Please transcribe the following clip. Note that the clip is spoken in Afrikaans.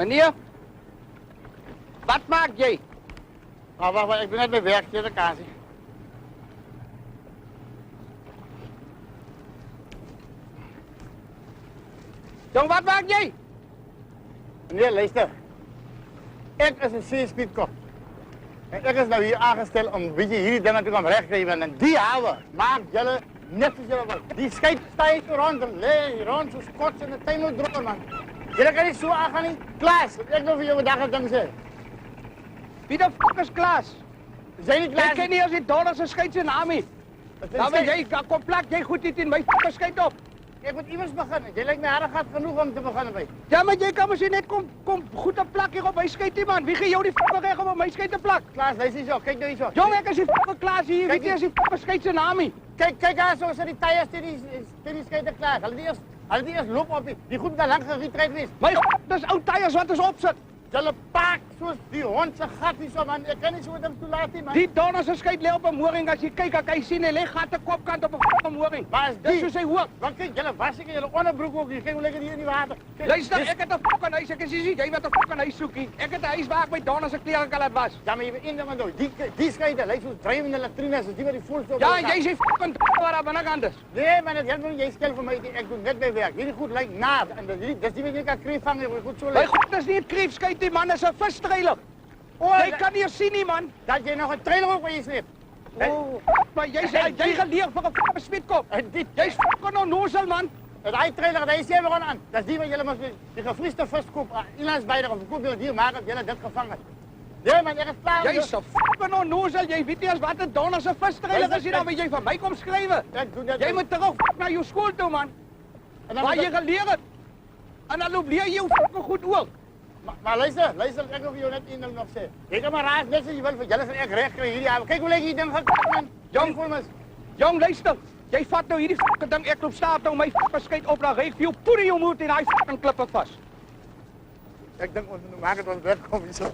Meneer, wat maak jy? Wacht, ik ben net bij werk, hier de vakantie. Jong, wat maak jy? Meneer, luister. Ik is een C-speedkop. En ik is nou hier aangesteld om een beetje hierdie dingen te komen rechtgeven. En die houden maakt jullie net als jullie willen. Die schijt sta je zo rond, lee rond, zo skots in de tijd moet drogen, man. Jullie kan niet zo aangaan, niet? Klaas, ik wil voor jou wat ik zeggen. Wie de fuck is Klaas? Zijn niet Klaas? Ek ken nie as die dollars se skei se naam nie. Dan wil jy kom plak jy goed dit in my fucking skei op. Ik moet immers beginnen. Jij lijkt mij aardig genoeg om te beginnen bij. Ja, maar jy kan mos net kom goed 'n plak hier op my skei nie man. Wie gee jou die fucking reg om op my skei te plak? Klaas, luister eens zo. Kijk nou eens zo. Jong, ek is die fucking Klaas hier. Weet jy as die fucking skei se naam nie? Kijk aan zo zijn die tyres die scheiden klaar. Hulle die eerst loop op die goed met lang gereed geweest. My god, dis ou tyres wat ons opsit. Hulle paak soos die hond se gat hier so man. Ek kan nie so met hom toelaat nie man. Die dollars se skei lê op 'n mooring as jy kyk, kan jy sien hy lê gatte kopkant op 'n fucking mooring. Maar is Dis die soos hy hoop. Want kyk, julle was ek in julle onderbroek ook. Jy kyk hoe lekker hier in die water. Kijk, Luister, dis- ek het 'n fucking huis. Ek is nie jy wat 'n fucking huis soekie. Ek het 'n huis waar ek my dollars se klere kan laat was. Ja, maar jy weet een ding man. Die scheide lyk soos drywende latrines. Dis die wat die voel so. Ja, jy sê fucking waar daar binnekant is. Nee, man, dit help nie. Jy skel vir my. Ek doen net by werk. Hierdie goed lyk na en dis die wat jy kan kry vang. Jy goed so My lyk. god, dis nie 'n kreefskyt nie man, dis 'n visstreiler. Jy kan nie sien nie man. Dat jy nog 'n trailer ook by jy sleep. Oh, maar jy geleer vir 'n fucking speedkop. En dit Jy's fucking onnozel man. en hy trailer, hy sê gewoon aan. Dis die wat julle mos die gevriesde vis koop. Inlands byder of koop jy hier maak dat julle dit gevang het. Nee man, ek is klaar. Jy's 'n fucking onnozel. Jy weet nie as wat 'n donker se visstreiler is hier dan wat jy van my kom skrywe. Ek doen dit. Jy moet terug na jou skool toe man. En dan Waar moet jy ek- geleer het. En dan loop leer jy jou fucking goed ook. Maar luister, ek wil vir jou net een ding nog sê. Jy kan maar raas net as jy wil vir julle sal ek reg kry hierdie avond. Kyk hoe lyk hierdie ding gekom man. Jong. voel mens. Jong, luister. Jy vat nou hierdie fucking ding, ek loop staat nou my fucking skei op, dan ry ek vir jou poenie jou moed in daai fucking klippe vas. Ek dink ons moet maak dit ons wegkom hierso.